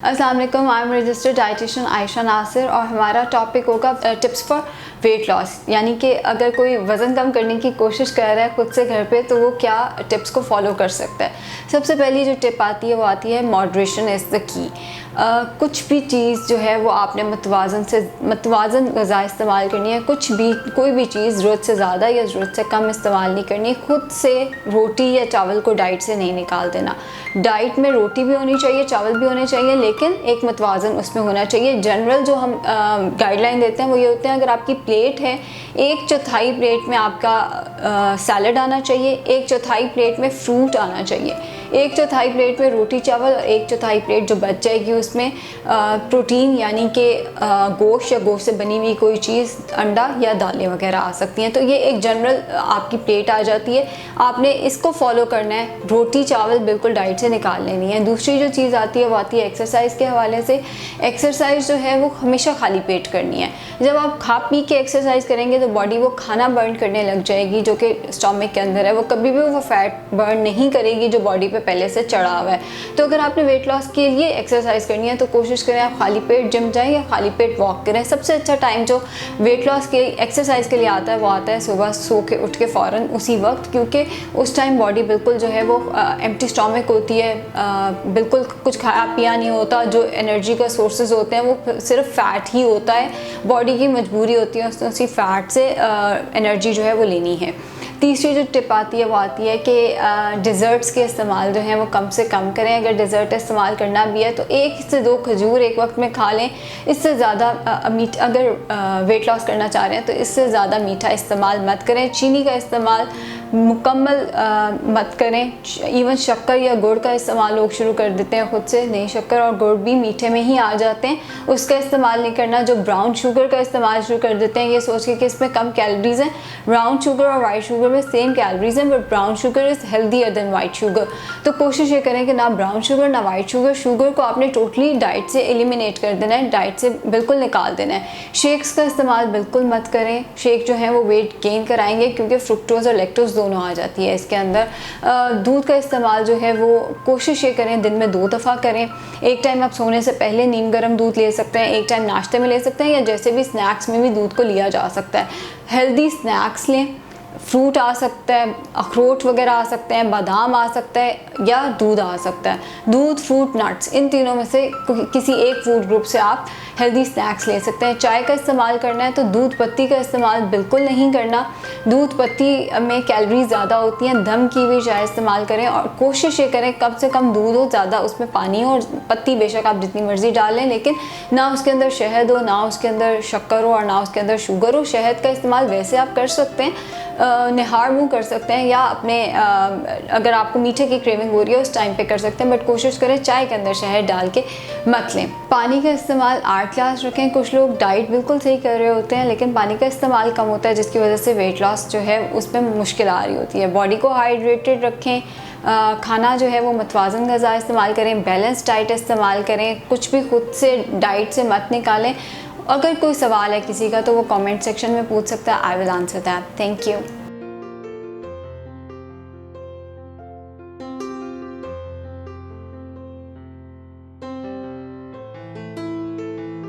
अस्सलाम वालेकुम, I am registered dietitian Ayesha Nasir और हमारा टॉपिक होगा टिप्स फॉर वेट लॉस। यानी कि अगर कोई वज़न कम करने की कोशिश कर रहा है खुद से घर पे, तो वो क्या टिप्स को फॉलो कर सकता है। सबसे पहली जो टिप आती है वो आती है मॉडरेशन इज़ द की। कुछ भी चीज़ जो है वो आपने मतवाज़न ग़िज़ा इस्तेमाल करनी है। कोई भी चीज़ ज़रूरत से ज़्यादा या ज़रूरत से कम इस्तेमाल नहीं करनी। खुद से रोटी या चावल को डाइट से नहीं निकाल देना। डाइट में रोटी भी होनी चाहिए, चावल भी होने चाहिए, लेकिन एक मतवाज़न उसमें होना चाहिए। जनरल जो हम गाइडलाइन देते हैं वो ये होते हैं, अगर आपकी प्लेट है 1/4 प्लेट में आपका सैलड आना चाहिए, 1/4 प्लेट में फ्रूट आना चाहिए, 1/4 प्लेट में रोटी चावल और 1/4 प्लेट जो बच जाएगी उसमें प्रोटीन यानी कि गोश्त या गोश्त से बनी हुई कोई चीज़, अंडा या दालें वगैरह आ सकती हैं। तो ये एक जनरल आपकी प्लेट आ जाती है। आपने इसको फॉलो करना है। रोटी चावल बिल्कुल डाइट से निकाल लेनी है। दूसरी जो चीज़ आती है वो आती है एक्सरसाइज के हवाले से। एक्सरसाइज जो है वो हमेशा खाली पेट करनी है। जब आप खा पी के एक्सरसाइज करेंगे तो बॉडी वो खाना बर्न करने लग जाएगी जो कि स्टमक के अंदर है। वो कभी भी वो फैट बर्न नहीं करेगी जो बॉडी पे पहले से चढ़ा हुआ है। तो अगर आपने वेट लॉस के लिए एक्सरसाइज करनी है तो कोशिश करें आप खाली पेट जिम जाएं या खाली पेट वॉक करें। सबसे अच्छा टाइम जो वेट लॉस के एक्सरसाइज के लिए आता है वो आता है सुबह सो के उठ के फ़ौरन उसी वक्त, क्योंकि उस टाइम बॉडी बिल्कुल जो है वो एम्प्टी स्टमक होती है, बिल्कुल कुछ खाया पिया नहीं होता। जो एनर्जी का सोर्सेज होते हैं वो सिर्फ फ़ैट ही होता है। बॉडी की मजबूरी होती है उसी फ़ैट से एनर्जी जो है वो लेनी है। तीसरी जो टिप आती है वो आती है कि डिज़र्ट्स के इस्तेमाल जो है वो कम से कम करें। अगर डिज़र्ट इस्तेमाल करना भी है तो 1 से 2 खजूर एक वक्त में खा लें। इससे ज़्यादा अगर वेट लॉस करना चाह रहे हैं तो इससे ज़्यादा मीठा इस्तेमाल मत करें। चीनी का इस्तेमाल मुकम्मल मत करें। इवन शक्कर या गुड़ का इस्तेमाल लोग शुरू कर देते हैं खुद से। नहीं, शक्कर और गुड़ भी मीठे में ही आ जाते हैं, उसका इस्तेमाल नहीं करना। जो ब्राउन शुगर का इस्तेमाल शुरू कर देते हैं ये सोच के कि इसमें कम कैलोरीज हैं। ब्राउन शुगर और वाइट शुगर में सेम कैलोरीज हैं, but brown sugar is healthier then white sugar. तो कोशिश ये करें कि ना ब्राउन शुगर ना वाइट शुगर को आपने टोटली डाइट से एलिमिनेट कर देना है, डाइट से बिल्कुल निकाल देना है। शेक्स का इस्तेमाल बिल्कुल मत करें। शेक जो है वो वेट गेन कराएंगे क्योंकि फ्रुक्टोज और लैक्टोज दोनों आ जाती है इसके अंदर। दूध का इस्तेमाल जो है वो कोशिश ये करें दिन में 2 दफ़ा करें। एक टाइम आप सोने से पहले नीम गर्म दूध ले सकते हैं, एक टाइम नाश्ते में ले सकते हैं, या जैसे भी स्नैक्स में भी दूध को लिया जा सकता है। हेल्दी स्नैक्स लें। फ्रूट आ सकता है, अखरोट वगैरह आ सकते हैं, बादाम आ सकता है, या दूध आ सकता है। दूध, फ्रूट, नट्स, इन तीनों में से किसी एक फूड ग्रुप से आप हेल्दी स्नैक्स ले सकते हैं। चाय का इस्तेमाल करना है तो दूध पत्ती का इस्तेमाल बिल्कुल नहीं करना। दूध पत्ती में कैलोरी ज़्यादा होती हैं। दम की हुई चाय इस्तेमाल करें और कोशिश ये करें कम से कम दूध हो, ज़्यादा उसमें पानी हो, और पत्ती बेशक आप जितनी मर्ज़ी डालें, लेकिन ना उसके अंदर शहद हो, ना उसके अंदर शक्कर हो, और ना उसके अंदर शुगर हो। शहद का इस्तेमाल वैसे आप कर सकते हैं, निहार मुँह कर सकते हैं, या अपने अगर आपको मीठे की क्रेविंग हो रही है उस टाइम पे कर सकते हैं, बट कोशिश करें चाय के अंदर शहद डाल के मत लें। पानी का इस्तेमाल 8 ग्लास रखें। कुछ लोग डाइट बिल्कुल सही कर रहे होते हैं लेकिन पानी का इस्तेमाल कम होता है, जिसकी वजह से वेट लॉस जो है उसमें मुश्किल आ रही होती है। बॉडी को हाइड्रेटेड रखें। खाना जो है वो मतवाज़न ग़िज़ा इस्तेमाल करें, बैलेंस डाइट इस्तेमाल करें। कुछ भी खुद से डाइट से मत निकालें। अगर कोई सवाल है किसी का तो वो कमेंट सेक्शन में पूछ सकता है। I will answer that. Thank you.